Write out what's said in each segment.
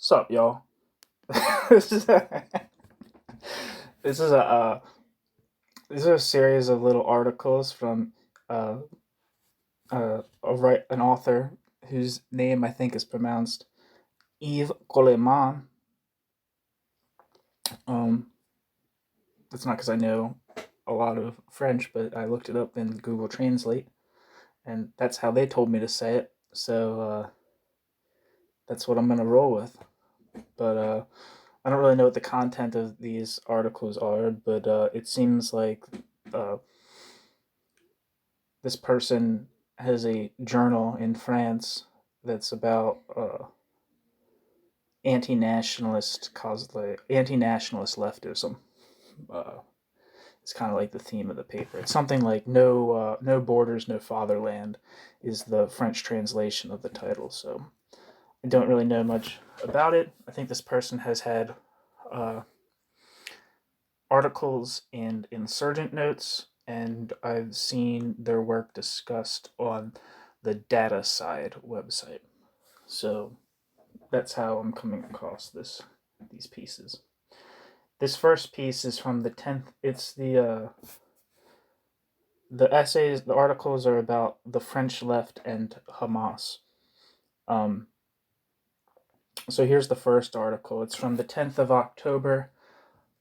What's up, y'all? this is a, this is a this is a series of little articles from uh, an author whose name I think is pronounced Yves Coleman. Um, it's not because I know a lot of French, but I looked it up in Google Translate, and that's how they told me to say it. So that's what I'm gonna roll with. But I don't really know what the content of these articles are, but it seems like uh, this person has a journal in France that's about anti-nationalist leftism. Uh, it's kind of like the theme of the paper. It's something like no borders, no fatherland is the French translation of the title. So I don't really know much about it. I think this person has had uh, articles and insurgent notes, and I've seen their work discussed on the Data Side website. So that's how I'm coming across these pieces. This first piece is from the 10th. It's the essays, the articles are about the French left and Hamas. Um, so here's the first article. It's from the 10th of October,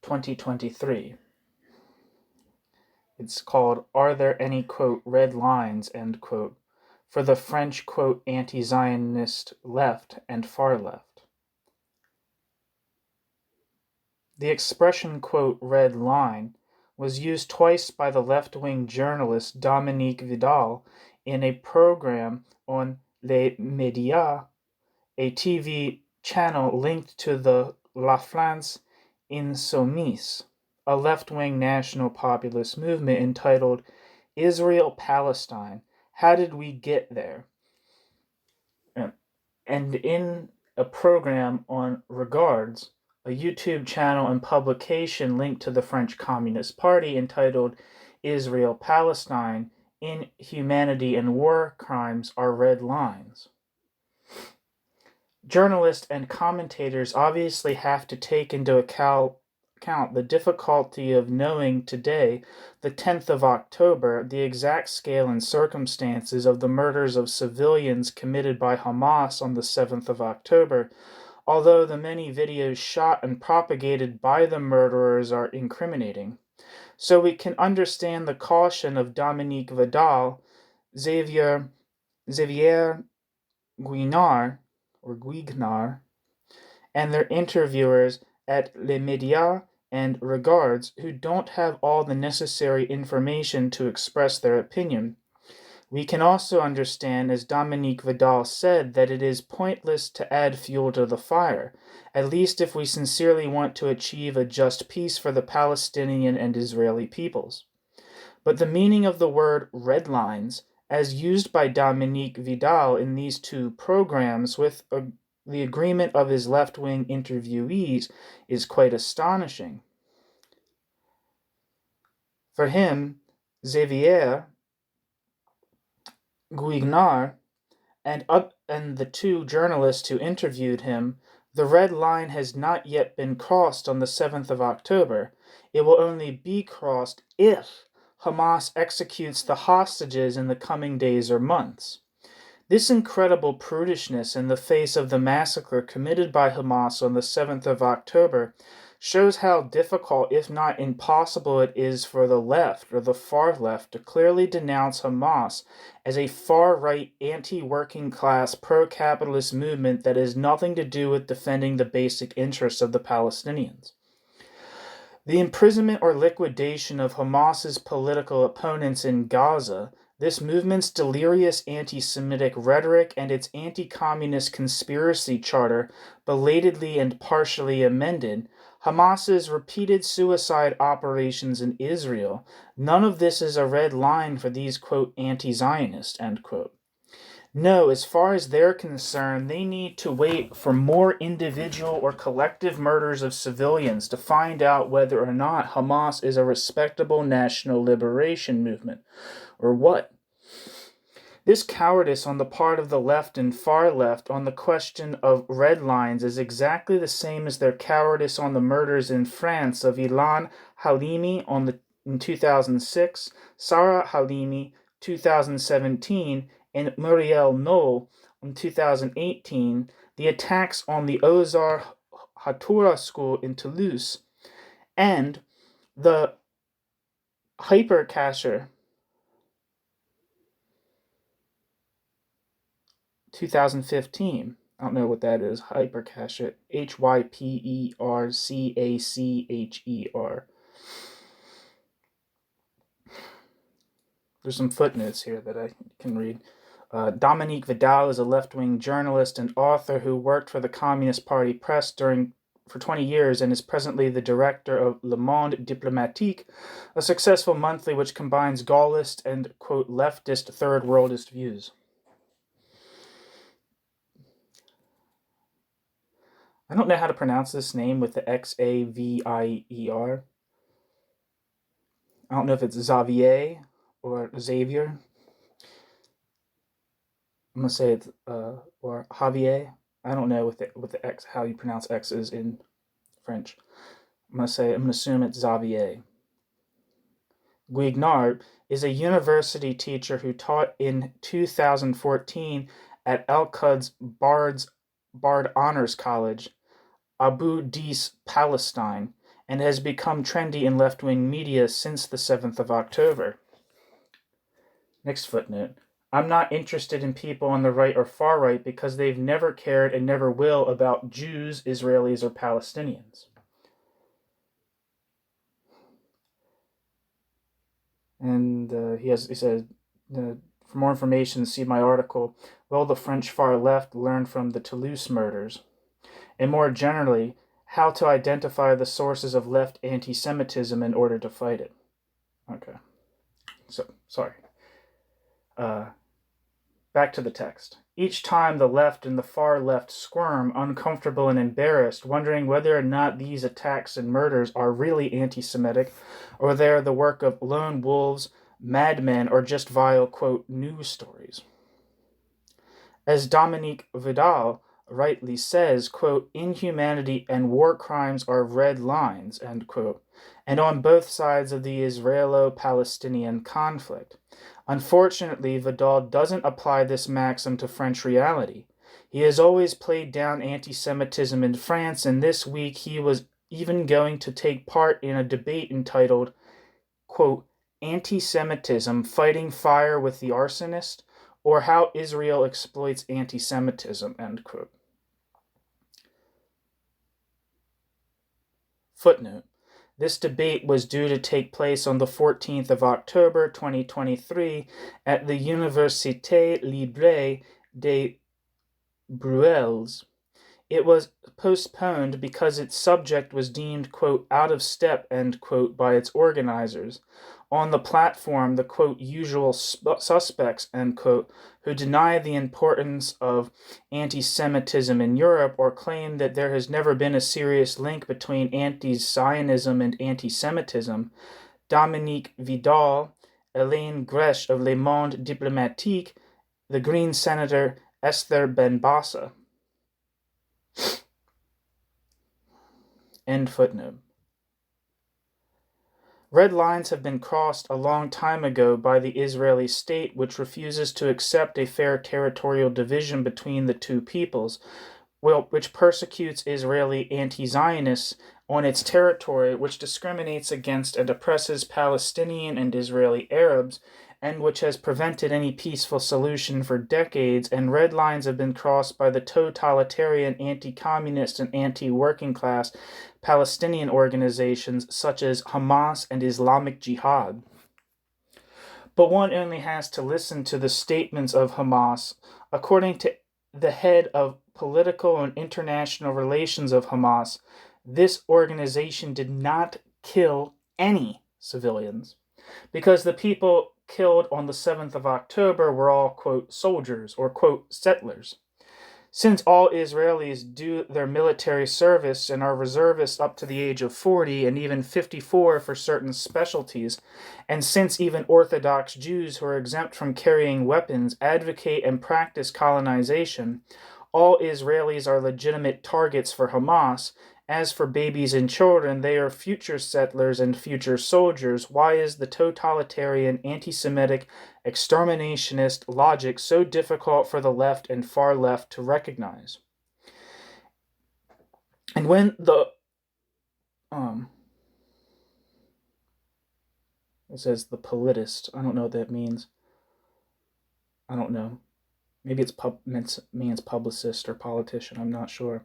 2023. It's called "Are There Any, quote, Red Lines," end quote, for the French, quote, anti-Zionist left and far left. The expression, quote, red line was used twice by the left-wing journalist Dominique Vidal in a program on Les Médias, a TV channel linked to the La France Insoumise, a left-wing national populist movement entitled Israel-Palestine, How Did We Get There? And in a program on Regards, a YouTube channel and publication linked to the French Communist Party entitled Israel-Palestine, Inhumanity and War Crimes Are Red Lines. Journalists and commentators obviously have to take into account the difficulty of knowing today, the 10th of October, the exact scale and circumstances of the murders of civilians committed by Hamas on the 7th of October, although the many videos shot and propagated by the murderers are incriminating. So we can understand the caution of Dominique Vidal, Xavier Guignard, and their interviewers at Les Médias and Regards who don't have all the necessary information to express their opinion. We can also understand, as Dominique Vidal said, that it is pointless to add fuel to the fire, at least if we sincerely want to achieve a just peace for the Palestinian and Israeli peoples. But the meaning of the word red lines, as used by Dominique Vidal in these two programs with the agreement of his left-wing interviewees, is quite astonishing. For him, Xavier Guignard and the two journalists who interviewed him, the red line has not yet been crossed on the 7th of October. It will only be crossed if Hamas executes the hostages in the coming days or months. This incredible prudishness in the face of the massacre committed by Hamas on the 7th of October shows how difficult, if not impossible, it is for the left or the far left to clearly denounce Hamas as a far-right, anti-working class, pro-capitalist movement that has nothing to do with defending the basic interests of the Palestinians. The imprisonment or liquidation of Hamas's political opponents in Gaza, this movement's delirious anti-Semitic rhetoric, and its anti-communist conspiracy charter, belatedly and partially amended, Hamas's repeated suicide operations in Israel, none of this is a red line for these, quote, anti-Zionist, end quote. No, as far as they're concerned, they need to wait for more individual or collective murders of civilians to find out whether or not Hamas is a respectable national liberation movement, or what. This cowardice on the part of the left and far left on the question of red lines is exactly the same as their cowardice on the murders in France of Ilan Halimi in 2006, Sarah Halimi 2017, and Muriel Noel in 2018, the attacks on the Ozar Hatura school in Toulouse, and the hypercacher 2015. I don't know what that is. Hypercacher. Hypercacher. There's some footnotes here that I can read. Dominique Vidal is a left-wing journalist and author who worked for the Communist Party press for 20 years and is presently the director of Le Monde Diplomatique, a successful monthly which combines Gaullist and, quote, leftist third worldist views. I don't know how to pronounce this name with the Xavier. I don't know if it's Xavier or Xavier. I'm gonna say it's or Javier. I don't know with the X how you pronounce X's in French. I'm gonna assume it's Xavier. Guignard is a university teacher who taught in 2014 at Al-Quds Bard Honors College, Abu Dis, Palestine, and has become trendy in left-wing media since the 7th of October. Next footnote. I'm not interested in people on the right or far right because they've never cared and never will about Jews, Israelis, or Palestinians. And he says, for more information, see my article, Will the French Far Left Learn from the Toulouse Murders? And more generally, how to identify the sources of left anti-Semitism in order to fight it. Okay. So, sorry. Back to the text. Each time the left and the far left squirm, uncomfortable and embarrassed, wondering whether or not these attacks and murders are really anti-Semitic, or they're the work of lone wolves, madmen, or just vile, quote, news stories. As Dominique Vidal rightly says, quote, inhumanity and war crimes are red lines, end quote, and on both sides of the Israelo-Palestinian conflict. Unfortunately, Vidal doesn't apply this maxim to French reality. He has always played down anti-Semitism in France, and this week he was even going to take part in a debate entitled, quote, Anti-Semitism, Fighting Fire with the Arsonist, or How Israel Exploits Anti-Semitism, end quote. Footnote. This debate was due to take place on the 14th of October 2023 at the Université Libre de Bruxelles. It was postponed because its subject was deemed, quote, out of step, end quote, by its organizers. On the platform, the, quote, usual suspects, end quote, who deny the importance of anti-Semitism in Europe or claim that there has never been a serious link between anti-Zionism and anti-Semitism, Dominique Vidal, Hélène Grèche of Le Monde Diplomatique, the Green Senator Esther Benbassa. End footnote. Red lines have been crossed a long time ago by the Israeli state, which refuses to accept a fair territorial division between the two peoples, which persecutes Israeli anti-Zionists on its territory, which discriminates against and oppresses Palestinian and Israeli Arabs, and which has prevented any peaceful solution for decades, and red lines have been crossed by the totalitarian, anti-communist, and anti-working class Palestinian organizations such as Hamas and Islamic Jihad. But one only has to listen to the statements of Hamas. According to the head of political and international relations of Hamas, this organization did not kill any civilians, because the people killed on the 7th of October were all, quote, soldiers or, quote, settlers. Since all Israelis do their military service and are reservists up to the age of 40 and even 54 for certain specialties, and since even Orthodox Jews who are exempt from carrying weapons advocate and practice colonization, all Israelis are legitimate targets for Hamas. As for babies and children, they are future settlers and future soldiers. Why is the totalitarian, anti-Semitic, exterminationist logic so difficult for the left and far left to recognize? And when the it says the politist. I don't know what that means. I don't know. Maybe it's means publicist or politician. I'm not sure.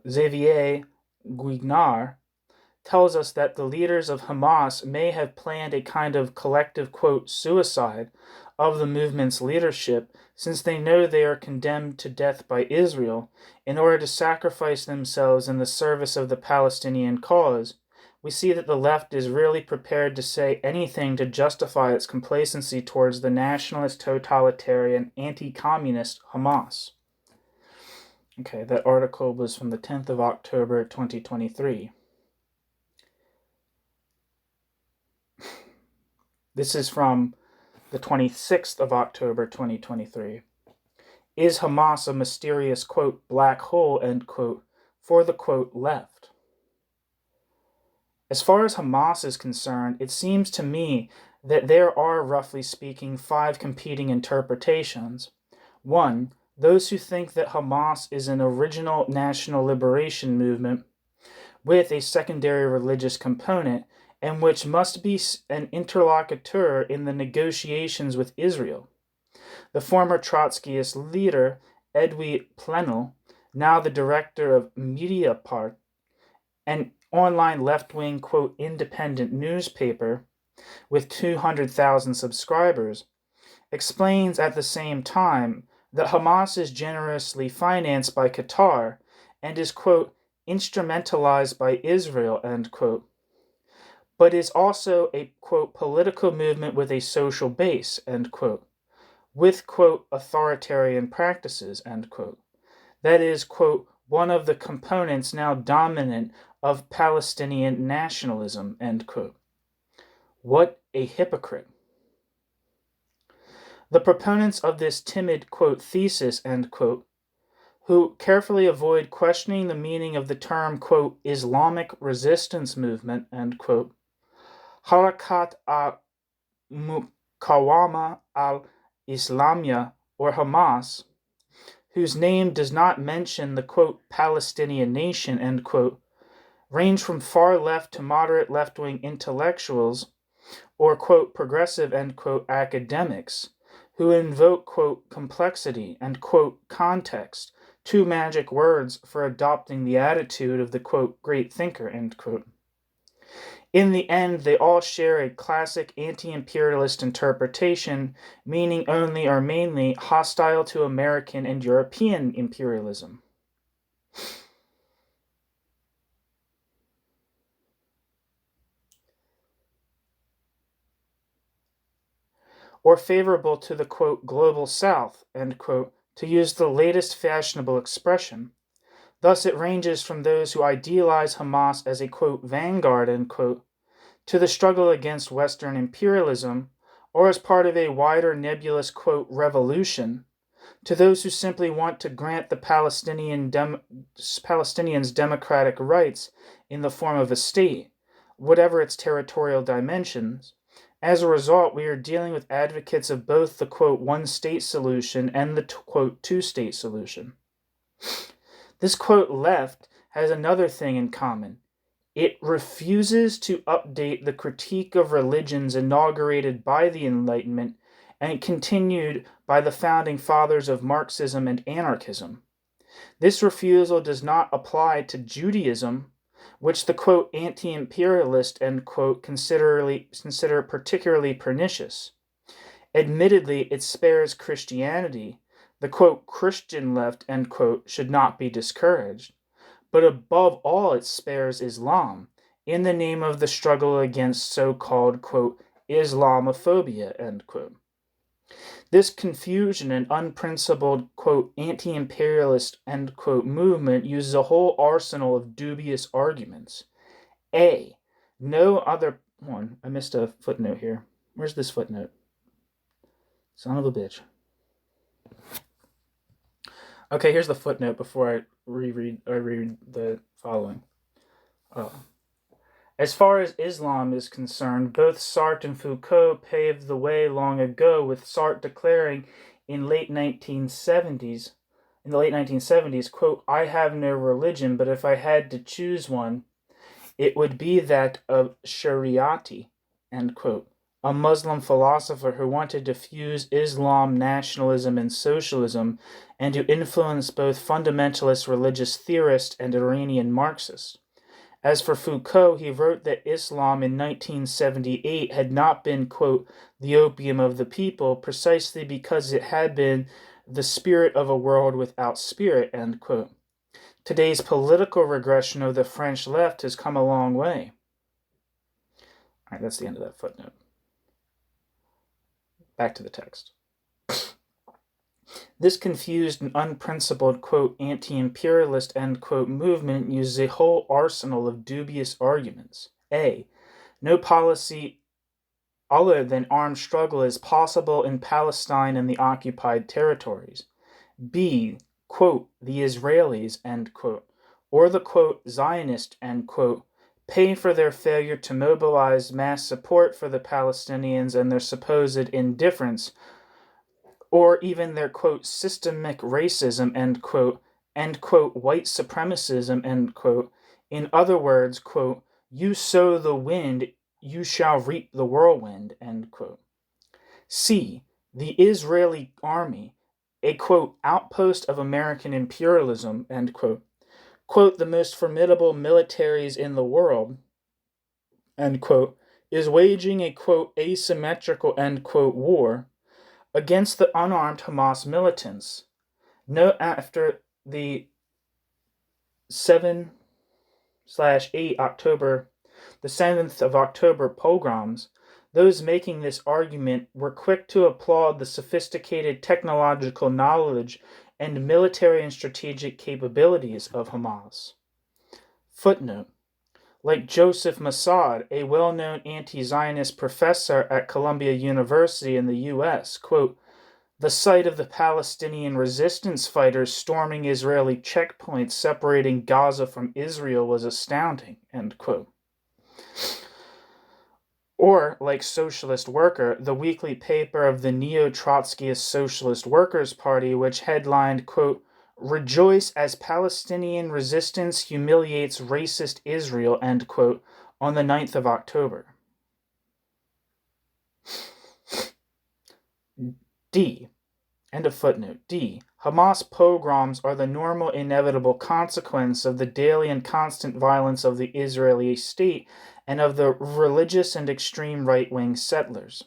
Xavier Guignard tells us that the leaders of Hamas may have planned a kind of collective, quote, suicide of the movement's leadership, since they know they are condemned to death by Israel, in order to sacrifice themselves in the service of the Palestinian cause. We see that the left is really prepared to say anything to justify its complacency towards the nationalist, totalitarian, anti-communist Hamas. Okay, that article was from the 10th of October, 2023. This is from the 26th of October, 2023. Is Hamas a mysterious, quote, black hole, end quote, for the, quote, left? As far as Hamas is concerned, it seems to me that there are, roughly speaking, 5 competing interpretations. 1. Those who think that Hamas is an original national liberation movement with a secondary religious component, and which must be an interlocutor in the negotiations with Israel. The former Trotskyist leader, Edwy Plenel, now the director of Mediapart, an online left-wing, quote, independent newspaper with 200,000 subscribers, explains at the same time that Hamas is generously financed by Qatar and is, quote, instrumentalized by Israel, end quote, but is also a, quote, political movement with a social base, end quote, with, quote, authoritarian practices, end quote. That is, quote, one of the components now dominant of Palestinian nationalism, end quote. What a hypocrite. The proponents of this timid, quote, thesis, end quote, who carefully avoid questioning the meaning of the term, quote, Islamic Resistance Movement, end quote, Harakat al-Muqawama al-Islamiyya, or Hamas, whose name does not mention the, quote, Palestinian nation, end quote, range from far left to moderate left-wing intellectuals or, quote, progressive, end quote, academics who invoke, quote, complexity and, quote, context, 2 magic words for adopting the attitude of the, quote, great thinker, end quote. In the end, they all share a classic anti-imperialist interpretation, meaning only or mainly hostile to American and European imperialism. Or favorable to the, quote, global south, end quote, to use the latest fashionable expression. Thus it ranges from those who idealize Hamas as a, quote, vanguard, end quote, to the struggle against Western imperialism, or as part of a wider nebulous, quote, revolution, to those who simply want to grant the Palestinians democratic rights in the form of a state, whatever its territorial dimensions. As a result, we are dealing with advocates of both the, quote, one-state solution and the, quote, two-state solution. This, quote, left has another thing in common. It refuses to update the critique of religions inaugurated by the Enlightenment and continued by the founding fathers of Marxism and anarchism. This refusal does not apply to Judaism, which the, quote, anti-imperialist, end quote, consider particularly pernicious. Admittedly, it spares Christianity. The, quote, Christian left, end quote, should not be discouraged. But above all, it spares Islam, in the name of the struggle against so-called, quote, Islamophobia, end quote. This confusion and unprincipled, quote, anti-imperialist, end quote, movement uses a whole arsenal of dubious arguments. A. No other... One, I missed a footnote here. Where's this footnote? Son of a bitch. Okay, here's the footnote before I read the following. As far as Islam is concerned, both Sartre and Foucault paved the way long ago, with Sartre declaring in the late 1970s, quote, I have no religion, but if I had to choose one, it would be that of Shariati, end quote, a Muslim philosopher who wanted to fuse Islam, nationalism, and socialism, and to influence both fundamentalist religious theorists and Iranian Marxists. As for Foucault, he wrote that Islam in 1978 had not been, quote, the opium of the people, precisely because it had been the spirit of a world without spirit, end quote. Today's political regression of the French left has come a long way. All right, that's the end of that footnote. Back to the text. This confused and unprincipled, quote, anti-imperialist, end quote, movement uses a whole arsenal of dubious arguments. A. No policy other than armed struggle is possible in Palestine and the occupied territories. B. Quote, the Israelis, end quote, or the, quote, Zionist, end quote, pay for their failure to mobilize mass support for the Palestinians and their supposed indifference, or even their, quote, systemic racism, end quote, white supremacism, end quote. In other words, quote, you sow the wind, you shall reap the whirlwind, end quote. C. The Israeli army, a, quote, outpost of American imperialism, end quote, quote, the most formidable militaries in the world, end quote, is waging a, quote, asymmetrical, end quote, war against the unarmed Hamas militants. Note after the 7/8 October, the 7th of October pogroms, those making this argument were quick to applaud the sophisticated technological knowledge and military and strategic capabilities of Hamas. Footnote. Like Joseph Mossad, a well-known anti-Zionist professor at Columbia University in the U.S., quote, the sight of the Palestinian resistance fighters storming Israeli checkpoints separating Gaza from Israel was astounding, end quote. Or, like Socialist Worker, the weekly paper of the neo-Trotskyist Socialist Workers' Party, which headlined, quote, rejoice as Palestinian resistance humiliates racist Israel, end quote, on the 9th of October. D. End of footnote. D. Hamas pogroms are the normal, inevitable consequence of the daily and constant violence of the Israeli state and of the religious and extreme right-wing settlers.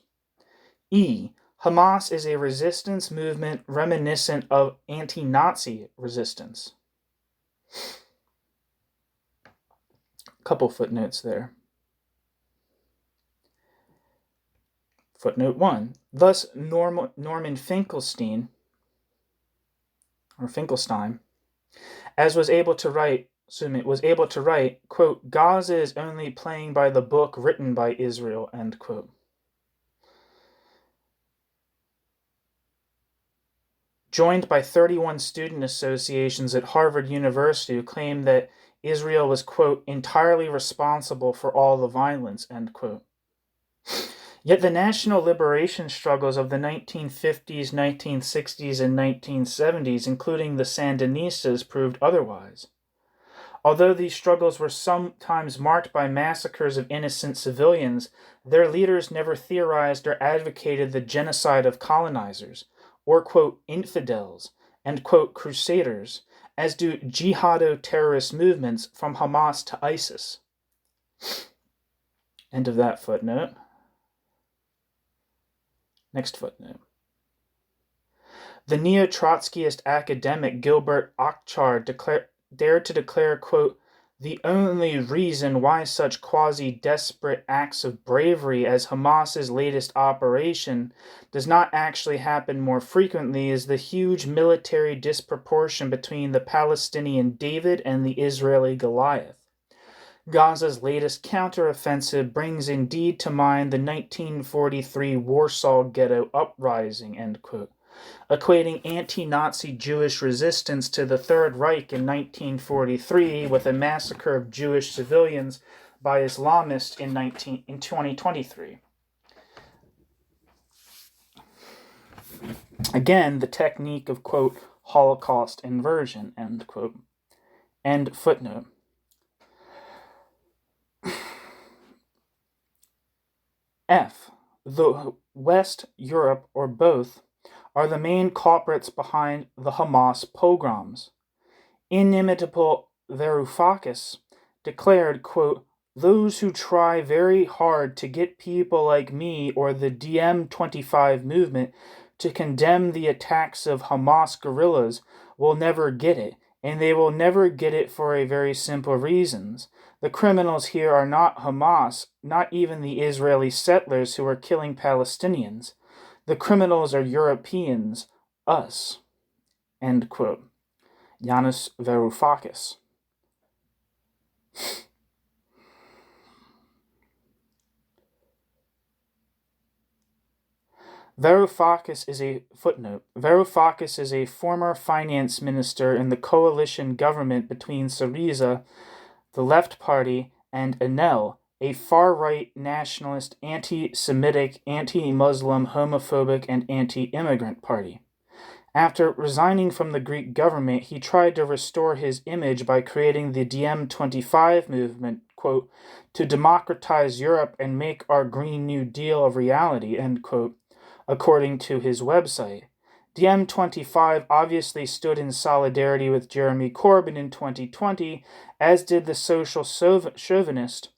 E. Hamas is a resistance movement reminiscent of anti-Nazi resistance. Couple footnotes there. Footnote 1. Thus, Norman Finkelstein, was able to write, quote, Gaza is only playing by the book written by Israel, end quote. Joined by 31 student associations at Harvard University who claimed that Israel was, quote, entirely responsible for all the violence, end quote. Yet the national liberation struggles of the 1950s, 1960s, and 1970s, including the Sandinistas, proved otherwise. Although these struggles were sometimes marked by massacres of innocent civilians, their leaders never theorized or advocated the genocide of colonizers, or, quote, infidels, and, quote, crusaders, as do jihado-terrorist movements from Hamas to ISIS. End of that footnote. Next footnote. The neo-Trotskyist academic Gilbert Achcar dared to declare, quote, The only reason why such quasi-desperate acts of bravery as Hamas's latest operation does not actually happen more frequently is the huge military disproportion between the Palestinian David and the Israeli Goliath. Gaza's latest counteroffensive brings indeed to mind the 1943 Warsaw Ghetto Uprising, end quote, equating anti-Nazi Jewish resistance to the Third Reich in 1943 with a massacre of Jewish civilians by Islamists in 2023. Again, the technique of, quote, Holocaust inversion, end quote. End footnote. F. The West, Europe, or both, are the main culprits behind the Hamas pogroms. Inimitable Varoufakis declared, quote, those who try very hard to get people like me or the DiEM25 movement to condemn the attacks of Hamas guerrillas will never get it, and they will never get it for a very simple reasons. The criminals here are not Hamas, not even the Israeli settlers who are killing Palestinians. The criminals are Europeans, us. End quote. Yanis Varoufakis. Varoufakis is a footnote. Varoufakis is a former finance minister in the coalition government between Syriza, the Left Party, and Enel, a far-right nationalist, anti-Semitic, anti-Muslim, homophobic, and anti-immigrant party. After resigning from the Greek government, he tried to restore his image by creating the DiEM25 movement, quote, to democratize Europe and make our Green New Deal a reality, end quote, according to his website. DiEM25 obviously stood in solidarity with Jeremy Corbyn in 2020, as did the social chauvinist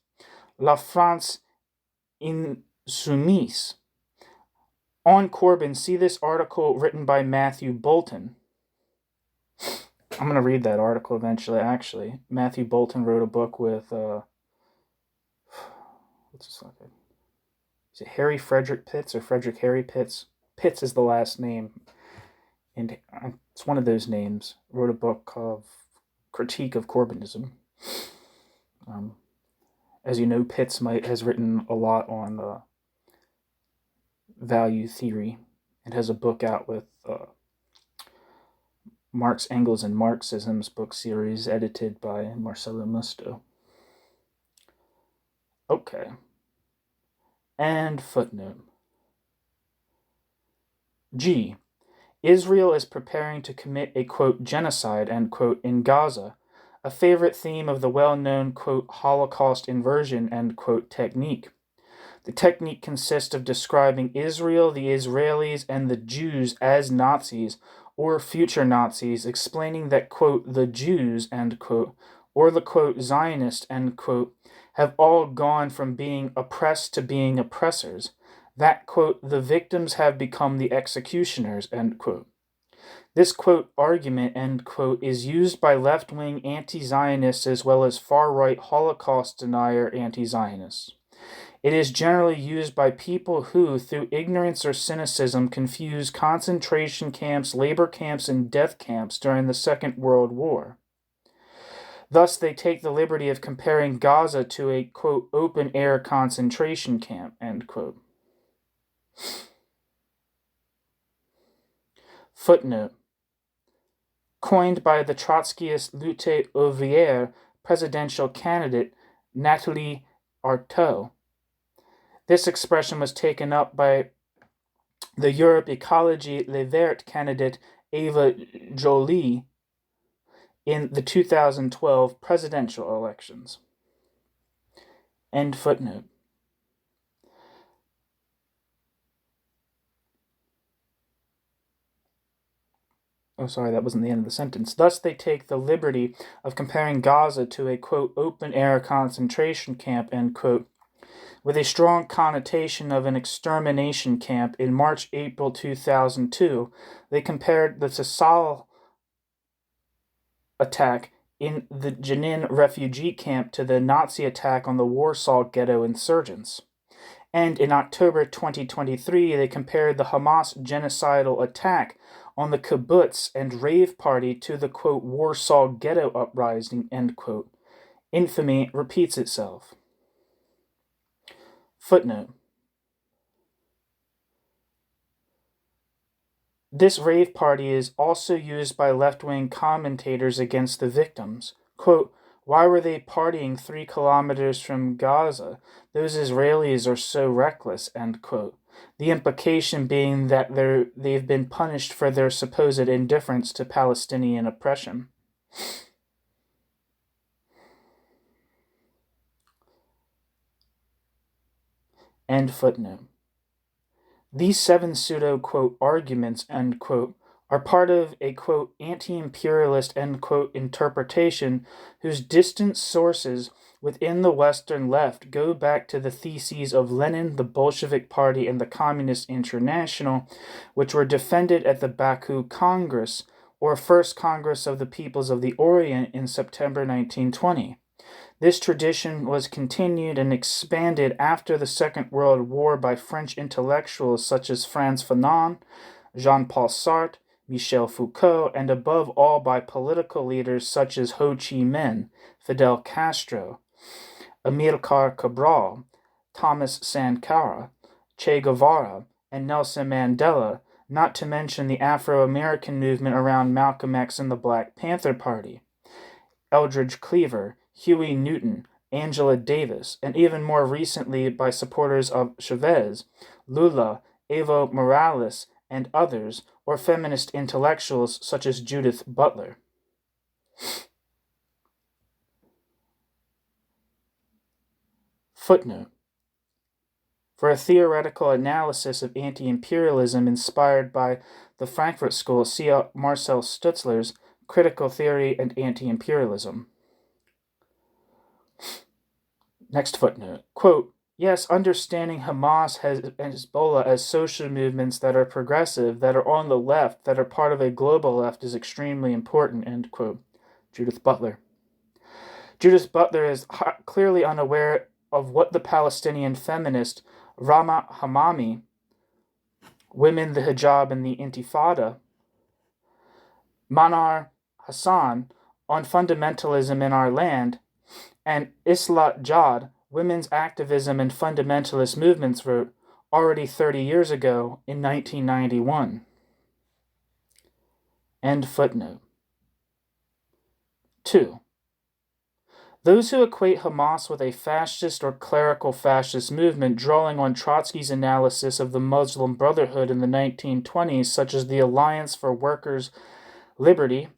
La France Insoumise. On Corbyn, see this article written by Matthew Bolton. I'm going to read that article eventually, actually. Matthew Bolton wrote a book with, what's this like? Is it Harry Frederick Pitts or Frederick Harry Pitts? Pitts is the last name. And it's one of those names. Wrote a book of Critique of Corbynism. As you know, Pitts has written a lot on value theory and has a book out with Marx, Engels, and Marxism's book series edited by Marcelo Musto. Okay. And footnote. G. Israel is preparing to commit a, quote, genocide, end quote, in Gaza, a favorite theme of the well-known, quote, Holocaust inversion, end quote, technique. The technique consists of describing Israel, the Israelis, and the Jews as Nazis or future Nazis, explaining that, quote, the Jews, end quote, or the, quote, Zionists, end quote, have all gone from being oppressed to being oppressors. That, quote, the victims have become the executioners, end quote. This, quote, argument, end quote, is used by left-wing anti-Zionists as well as far-right Holocaust denier anti-Zionists. It is generally used by people who, through ignorance or cynicism, confuse concentration camps, labor camps, and death camps during the Second World War. Thus, they take the liberty of comparing Gaza to a, quote, open-air concentration camp, end quote. Footnote. Coined by the Trotskyist Lutte Ouvrière presidential candidate Nathalie Arthaud. This expression was taken up by the Europe Ecology Les Verts candidate Eva Joly in the 2012 presidential elections. End footnote. Oh, sorry, that wasn't the end of the sentence. Thus, they take the liberty of comparing Gaza to a, quote, open-air concentration camp, end quote, with a strong connotation of an extermination camp. In March-April 2002, they compared the Tasal attack in the Jenin refugee camp to the Nazi attack on the Warsaw Ghetto insurgents. And in October 2023, they compared the Hamas genocidal attack on the kibbutz and rave party to the, quote, Warsaw Ghetto uprising, end quote. Infamy repeats itself. Footnote. This rave party is also used by left-wing commentators against the victims. Quote, why were they partying 3 kilometers from Gaza? Those Israelis are so reckless, end quote. The implication being that they've been punished for their supposed indifference to Palestinian oppression. End footnote. These 7 pseudo-quote arguments, end quote, are part of a, quote, anti-imperialist, end quote, interpretation whose distant sources within the Western left go back to the theses of Lenin, the Bolshevik Party, and the Communist International, which were defended at the Baku Congress, or First Congress of the Peoples of the Orient in September 1920. This tradition was continued and expanded after the Second World War by French intellectuals such as Frantz Fanon, Jean-Paul Sartre, Michel Foucault, and above all by political leaders such as Ho Chi Minh, Fidel Castro, Amilcar Cabral, Thomas Sankara, Che Guevara, and Nelson Mandela, not to mention the Afro-American movement around Malcolm X and the Black Panther Party, Eldridge Cleaver, Huey Newton, Angela Davis, and even more recently by supporters of Chavez, Lula, Evo Morales, and others, or feminist intellectuals such as Judith Butler. Footnote. For a theoretical analysis of anti-imperialism inspired by the Frankfurt School, see Marcel Stutzler's Critical Theory and Anti-Imperialism. Next footnote. Quote, yes, understanding Hamas and Hezbollah as social movements that are progressive, that are on the left, that are part of a global left is extremely important, end quote. Judith Butler. Judith Butler is clearly unaware of what the Palestinian feminist Rama Hamami, Women, the Hijab, and the Intifada, Manar Hassan, on fundamentalism in our land, and Isla Jad, Women's Activism and Fundamentalist Movements, wrote already 30 years ago in 1991. End footnote. 2. Those who equate Hamas with a fascist or clerical fascist movement, drawing on Trotsky's analysis of the Muslim Brotherhood in the 1920s, such as the Alliance for Workers' Liberty,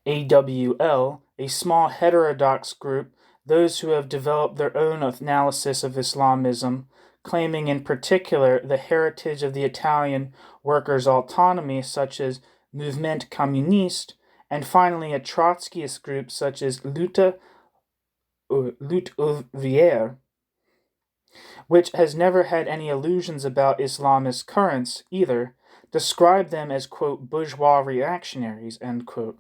AWL, a small heterodox group, those who have developed their own analysis of Islamism, claiming in particular the heritage of the Italian workers' autonomy, such as Movement Communiste, and finally a Trotskyist group such as Lutte Ouvrière, which has never had any illusions about Islamist currents either, describe them as, quote, bourgeois reactionaries, end quote.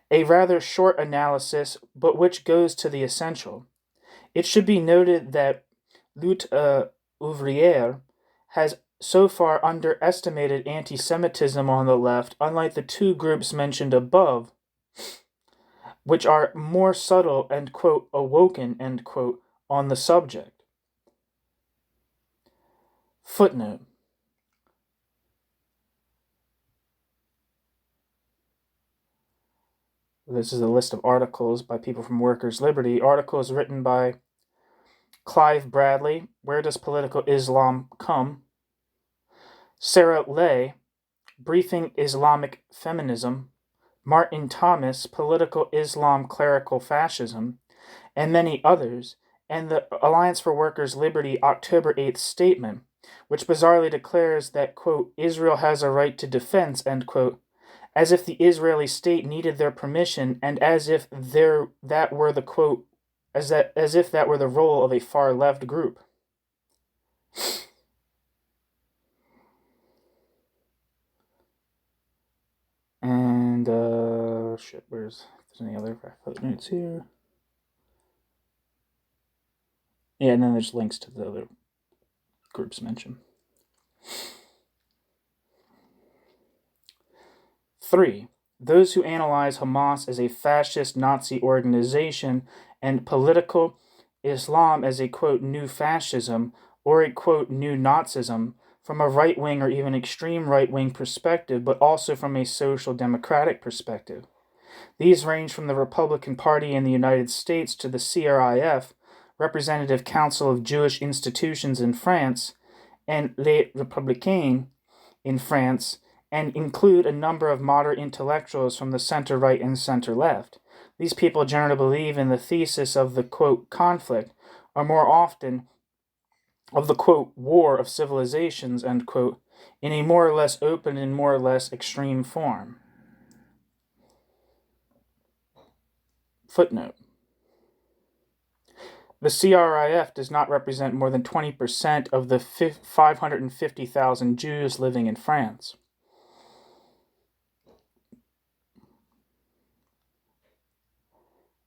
A rather short analysis, but which goes to the essential. It should be noted that Lutte Ouvrière has so far underestimated anti-Semitism on the left, unlike the 2 groups mentioned above, which are more subtle and, quote, awoken, end quote, on the subject. Footnote. This is a list of articles by people from Workers' Liberty. Articles written by Clive Bradley, Where Does Political Islam Come? Sarah Lay, Briefing Islamic Feminism, Martin Thomas, Political Islam, Clerical Fascism, and many others, and the Alliance for Workers' Liberty October 8th statement, which bizarrely declares that, quote, Israel has a right to defense, end quote, as if the Israeli state needed their permission, and as if that were the, quote, as if that were the role of a far-left group. And Where's there's any other footnotes here? Yeah, and then there's links to the other groups mentioned. 3. Those who analyze Hamas as a fascist Nazi organization and political Islam as a, quote, new fascism or a, quote, new Nazism from a right-wing or even extreme right-wing perspective, but also from a social democratic perspective. These range from the Republican Party in the United States to the CRIF, Representative Council of Jewish Institutions in France, and Les Républicains in France, and include a number of moderate intellectuals from the center-right and center-left. These people generally believe in the thesis of the, quote, conflict, or more often of the, quote, war of civilizations, end quote, in a more or less open and more or less extreme form. Footnote. The CRIF does not represent more than 20% of the 550,000 Jews living in France.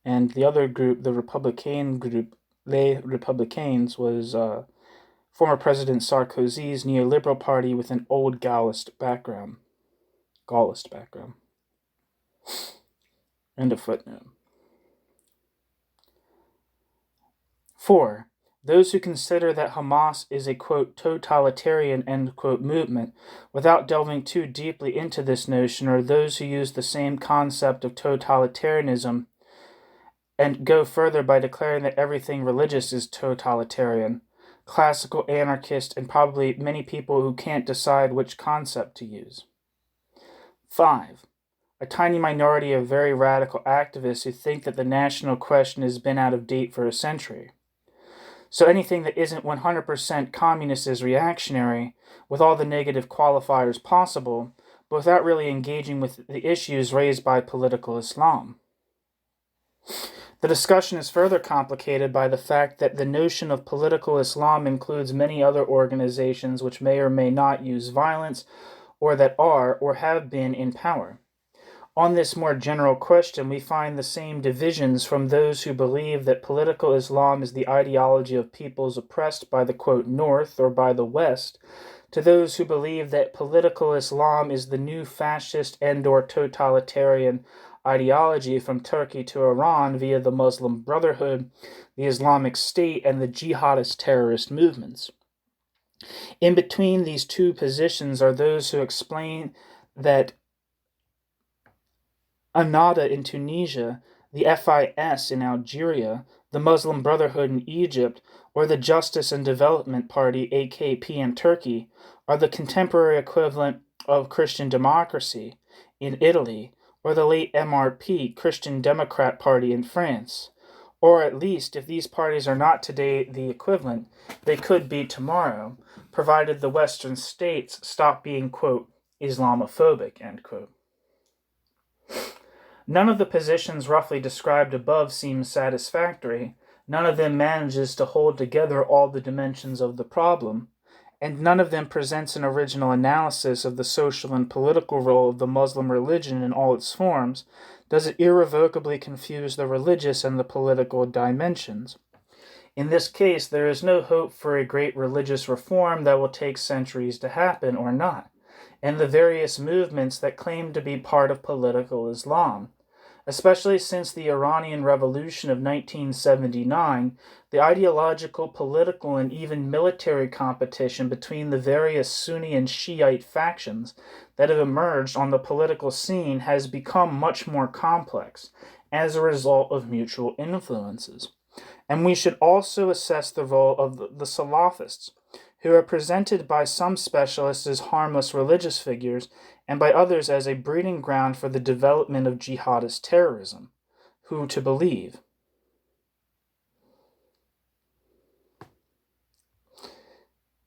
And the other group, the Republican group, Les Républicains, was former President Sarkozy's neoliberal party with an old Gaullist background. End of footnote. 4. Those who consider that Hamas is a, quote, totalitarian, end quote, movement, without delving too deeply into this notion, are those who use the same concept of totalitarianism and go further by declaring that everything religious is totalitarian, classical anarchist, and probably many people who can't decide which concept to use. 5. A tiny minority of very radical activists who think that the national question has been out of date for a century. So anything that isn't 100% communist is reactionary, with all the negative qualifiers possible, but without really engaging with the issues raised by political Islam. The discussion is further complicated by the fact that the notion of political Islam includes many other organizations which may or may not use violence, or that are or have been in power. On this more general question, we find the same divisions from those who believe that political Islam is the ideology of peoples oppressed by the, quote, North or by the West, to those who believe that political Islam is the new fascist and or totalitarian ideology from Turkey to Iran via the Muslim Brotherhood, the Islamic State, and the jihadist terrorist movements. In between these two positions are those who explain that Ennahda in Tunisia, the FIS in Algeria, the Muslim Brotherhood in Egypt, or the Justice and Development Party, AKP, in Turkey, are the contemporary equivalent of Christian Democracy in Italy, or the late MRP, Christian Democrat Party in France. Or at least, if these parties are not today the equivalent, they could be tomorrow, provided the Western states stop being, quote, Islamophobic, end quote. None of the positions roughly described above seems satisfactory, none of them manages to hold together all the dimensions of the problem, and none of them presents an original analysis of the social and political role of the Muslim religion in all its forms, does it irrevocably confuse the religious and the political dimensions. In this case, there is no hope for a great religious reform that will take centuries to happen or not, and the various movements that claim to be part of political Islam. Especially since the Iranian Revolution of 1979, the ideological, political, and even military competition between the various Sunni and Shiite factions that have emerged on the political scene has become much more complex as a result of mutual influences. And we should also assess the role of the Salafists, who are presented by some specialists as harmless religious figures and by others as a breeding ground for the development of jihadist terrorism. Who to believe?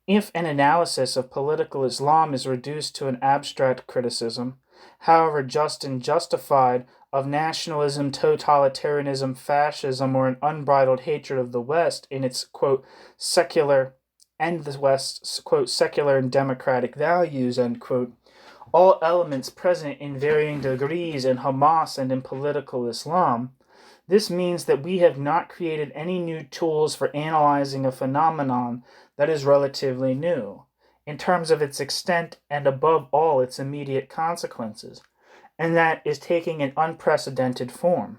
If an analysis of political Islam is reduced to an abstract criticism, however just and justified, of nationalism, totalitarianism, fascism, or an unbridled hatred of the West in its, quote, secular and the West's, quote, secular and democratic values, end quote, all elements present in varying degrees in Hamas and in political Islam, this means that we have not created any new tools for analyzing a phenomenon that is relatively new, in terms of its extent and above all its immediate consequences, and that is taking on unprecedented forms.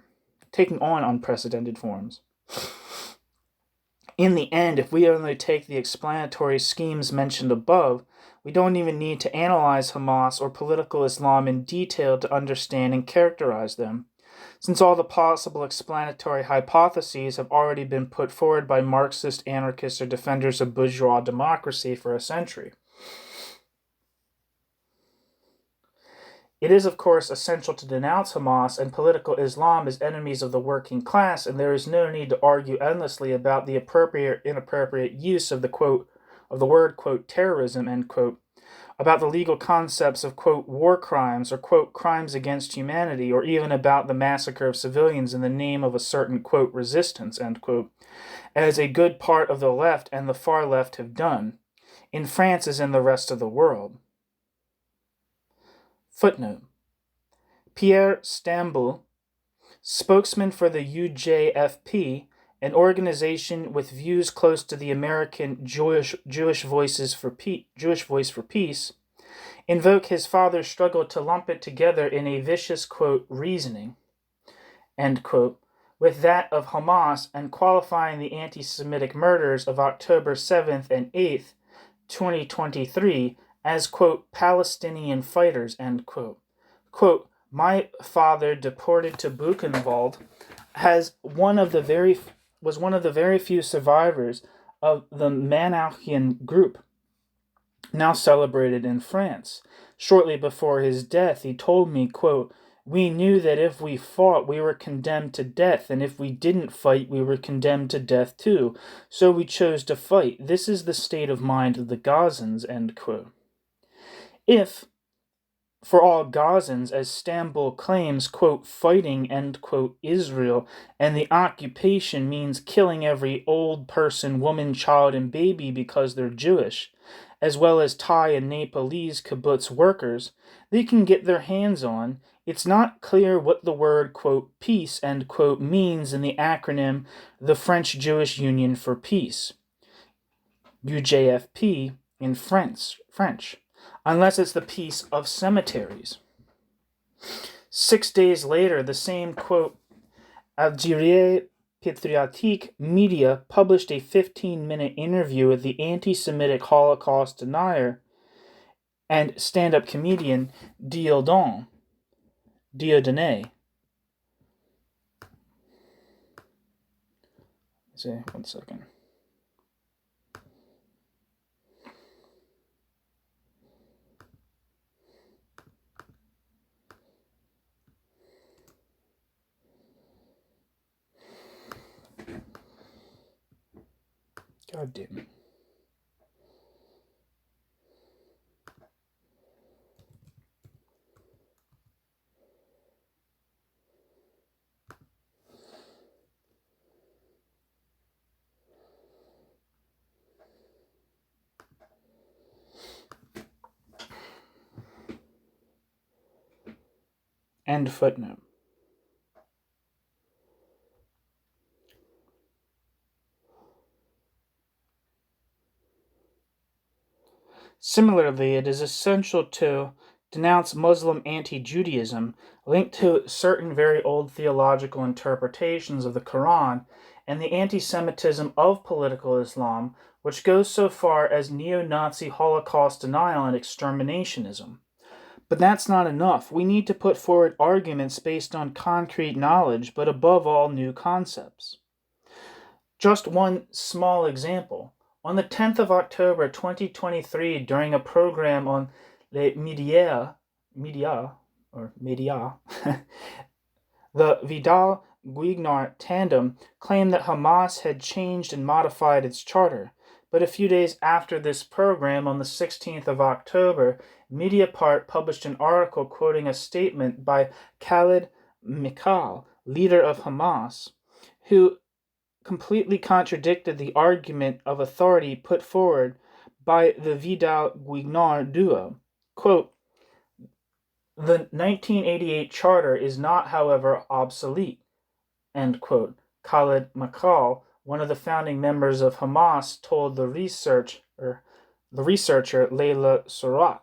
In the end, if we only take the explanatory schemes mentioned above, we don't even need to analyze Hamas or political Islam in detail to understand and characterize them, since all the possible explanatory hypotheses have already been put forward by Marxist anarchists or defenders of bourgeois democracy for a century. It is, of course, essential to denounce Hamas and political Islam as enemies of the working class, and there is no need to argue endlessly about the appropriate or inappropriate use of the word, quote, terrorism, end quote, about the legal concepts of, quote, war crimes or, quote, crimes against humanity, or even about the massacre of civilians in the name of a certain, quote, resistance, end quote, as a good part of the left and the far left have done, in France as in the rest of the world. Footnote: Pierre Stambul, spokesman for the UJFP, an organization with views close to the American Jewish Voice for Peace, invoke his father's struggle to lump it together in a vicious, quote, reasoning, end quote, with that of Hamas, and qualifying the anti-Semitic murders of October 7th and 8th, 2023, as, quote, Palestinian fighters, end quote. Quote, my father, deported to Buchenwald, was one of the very few survivors of the Manouchian group, now celebrated in France. Shortly before his death, he told me, quote, we knew that if we fought, we were condemned to death, and if we didn't fight, we were condemned to death too. So we chose to fight. This is the state of mind of the Gazans, end quote. If, for all Gazans, as Stambul claims, quote, fighting, end quote, Israel, and the occupation means killing every old person, woman, child, and baby because they're Jewish, as well as Thai and Nepalese kibbutz workers, they can get their hands on, it's not clear what the word, quote, peace, end quote, means in the acronym the French Jewish Union for Peace, UJFP in French, unless it's the peace of cemeteries. 6 days later, the same, quote, Algérie Patriotique media published a 15-minute interview with the anti-Semitic Holocaust denier and stand-up comedian Dieudonné. One second. God damn it. End footnote. Similarly, it is essential to denounce Muslim anti-Judaism linked to certain very old theological interpretations of the Quran and the anti-Semitism of political Islam, which goes so far as neo-Nazi Holocaust denial and exterminationism. But that's not enough. We need to put forward arguments based on concrete knowledge, but above all, new concepts. Just one small example. On the 10th of October 2023, during a program on Les Médias, the Vidal-Guignard tandem claimed that Hamas had changed and modified its charter. But a few days after this program, on the 16th of October, Mediapart published an article quoting a statement by Khaled Mashal, leader of Hamas, who completely contradicted the argument of authority put forward by the Vidal-Guignard duo. Quote, The 1988 Charter is not, however, obsolete, end quote. Khaled Mashal, one of the founding members of Hamas, told the researcher Leila Seurat,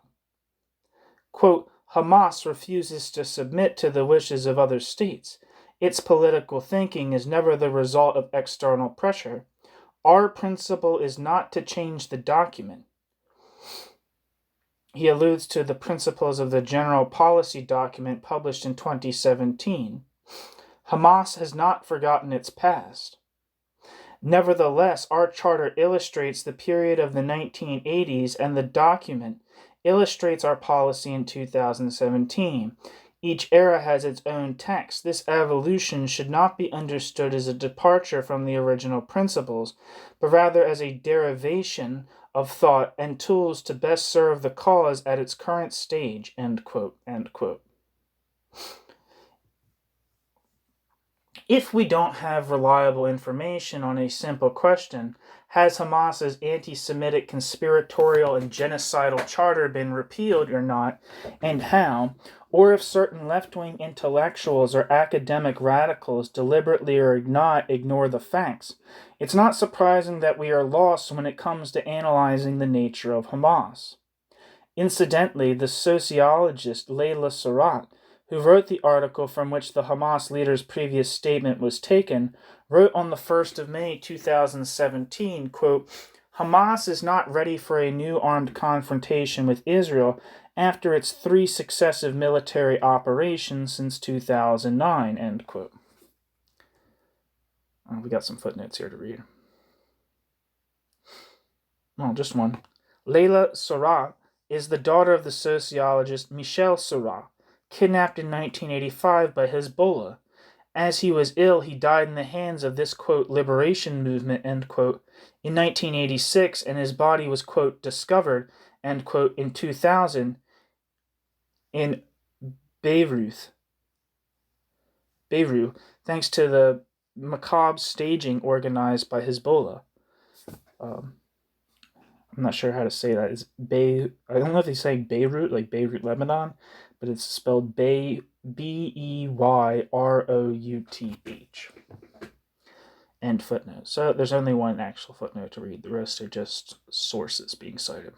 quote, Hamas refuses to submit to the wishes of other states. Its political thinking is never the result of external pressure. Our principle is not to change the document. He alludes to the principles of the general policy document published in 2017. Hamas has not forgotten its past. Nevertheless, our charter illustrates the period of the 1980s, and the document illustrates our policy in 2017. Each era has its own text. This evolution should not be understood as a departure from the original principles, but rather as a derivation of thought and tools to best serve the cause at its current stage, end quote, end quote. If we don't have reliable information on a simple question, has Hamas's anti-Semitic, conspiratorial, and genocidal charter been repealed or not, and how, or if certain left-wing intellectuals or academic radicals deliberately or not ignore the facts, it's not surprising that we are lost when it comes to analyzing the nature of Hamas. Incidentally, the sociologist Leila Seurat, who wrote the article from which the Hamas leader's previous statement was taken, wrote on the 1st of May 2017, quote, Hamas is not ready for a new armed confrontation with Israel after its 3 successive military operations since 2009, end quote. We got some footnotes here to read. Well, just one. Leila Seurat is the daughter of the sociologist Michel Seurat, kidnapped in 1985 by Hezbollah. As he was ill, he died in the hands of this, quote, liberation movement, end quote, in 1986, and his body was, quote, discovered, end quote, in 2000 in Beirut, thanks to the macabre staging organized by Hezbollah. I'm not sure how to say that. It's I don't know if they say Beirut, like Beirut, Lebanon, but it's spelled Beyrouth. End footnote. So there's only one actual footnote to read. The rest are just sources being cited.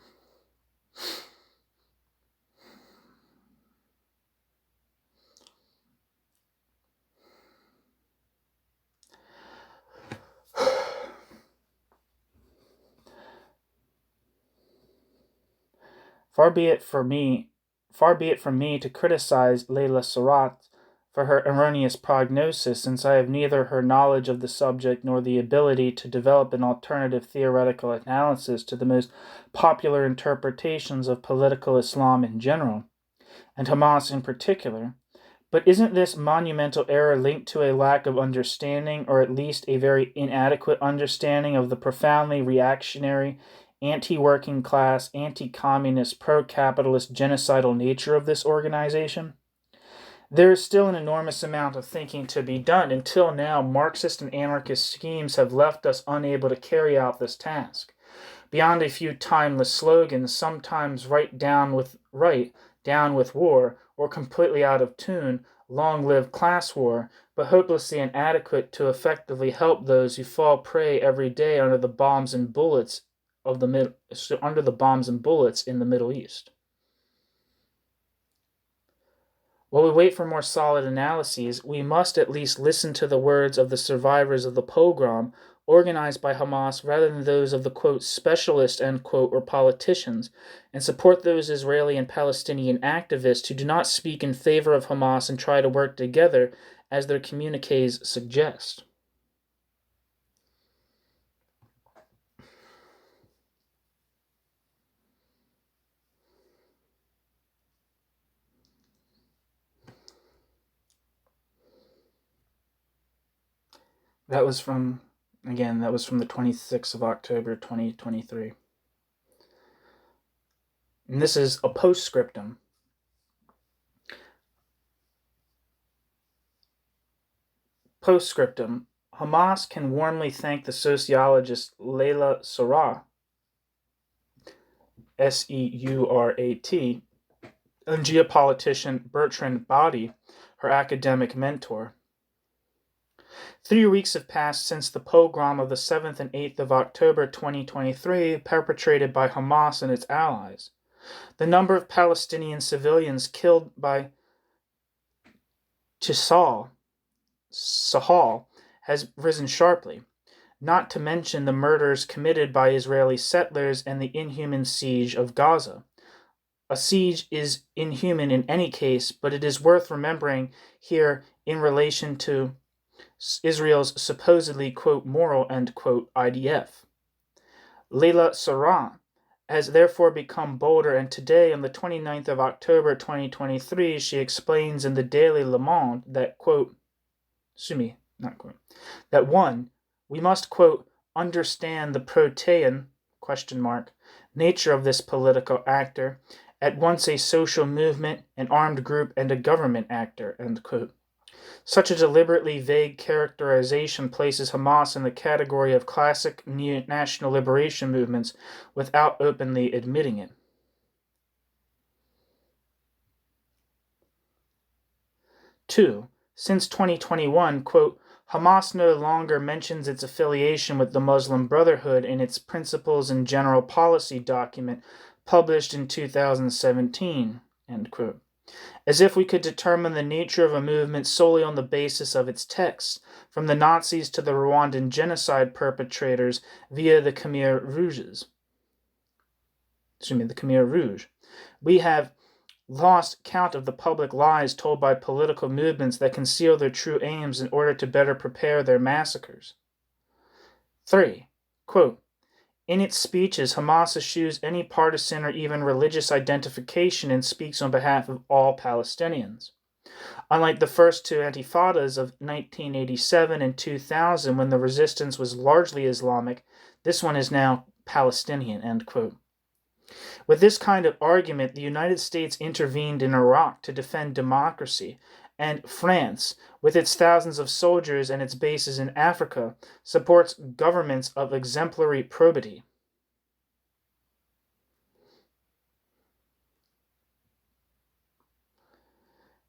Far be it from me to criticize Leila Seurat for her erroneous prognosis, since I have neither her knowledge of the subject nor the ability to develop an alternative theoretical analysis to the most popular interpretations of political Islam in general, and Hamas in particular. But isn't this monumental error linked to a lack of understanding, or at least a very inadequate understanding, of the profoundly reactionary, anti-working class, anti-communist, pro-capitalist, genocidal nature of this organization? There is still an enormous amount of thinking to be done. Until now, Marxist and anarchist schemes have left us unable to carry out this task. Beyond a few timeless slogans, sometimes down with war, or completely out of tune, long live class war, but hopelessly inadequate to effectively help those who fall prey every day under the bombs and bullets in the Middle East. While we wait for more solid analyses, we must at least listen to the words of the survivors of the pogrom organized by Hamas rather than those of the, quote, specialists, end quote, or politicians, and support those Israeli and Palestinian activists who do not speak in favor of Hamas and try to work together as their communiques suggest. That was from the 26th of October, 2023. And this is a postscriptum. Postscriptum. Hamas can warmly thank the sociologist Leila Seurat, Seurat, and geopolitician Bertrand Badie, her academic mentor. 3 weeks have passed since the pogrom of the 7th and 8th of October 2023 perpetrated by Hamas and its allies. The number of Palestinian civilians killed by Sahal has risen sharply, not to mention the murders committed by Israeli settlers and the inhuman siege of Gaza. A siege is inhuman in any case, but it is worth remembering here in relation to Israel's supposedly, quote, moral, end quote, IDF. Leila Seurat has therefore become bolder, and today, on the 29th of October 2023, she explains in the Daily Le Monde that, quote, that one, we must, quote, understand the protean, nature of this political actor, at once a social movement, an armed group, and a government actor, end quote. Such a deliberately vague characterization places Hamas in the category of classic national liberation movements without openly admitting it. 2. Since 2021, quote, Hamas no longer mentions its affiliation with the Muslim Brotherhood in its Principles and General Policy document published in 2017, end quote. As if we could determine the nature of a movement solely on the basis of its texts, from the Nazis to the Rwandan genocide perpetrators via the Khmer Rouge. We have lost count of the public lies told by political movements that conceal their true aims in order to better prepare their massacres. 3. Quote, in its speeches, Hamas eschews any partisan or even religious identification and speaks on behalf of all Palestinians. Unlike the first two intifadas of 1987 and 2000, when the resistance was largely Islamic, this one is now Palestinian, end quote. With this kind of argument, the United States intervened in Iraq to defend democracy, and France, with its thousands of soldiers and its bases in Africa, supports governments of exemplary probity.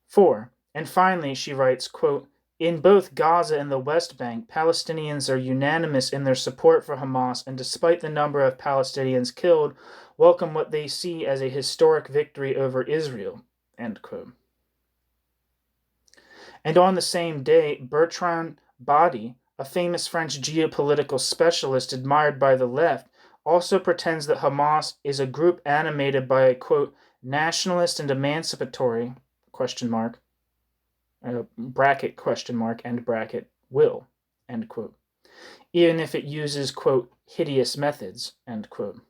Four, and finally, she writes, quote, in both Gaza and the West Bank, Palestinians are unanimous in their support for Hamas, and despite the number of Palestinians killed, welcome what they see as a historic victory over Israel, end quote. And on the same day, Bertrand Badie, a famous French geopolitical specialist admired by the left, also pretends that Hamas is a group animated by a, quote, nationalist and emancipatory, bracket, and bracket, will, end quote, even if it uses, quote, hideous methods, end quote.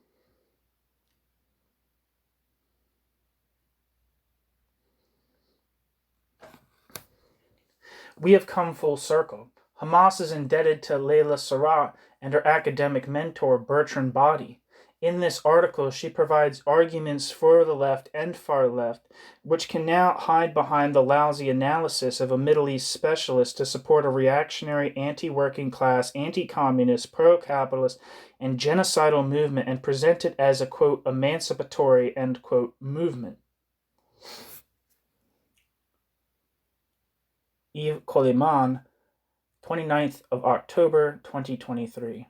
We have come full circle. Hamas is indebted to Leila Seurat and her academic mentor, Bertrand Badie. In this article, she provides arguments for the left and far left, which can now hide behind the lousy analysis of a Middle East specialist to support a reactionary, anti-working class, anti-communist, pro-capitalist, and genocidal movement and present it as a, quote, emancipatory, end quote, movement. Yves Coleman, 29th of October, 2023.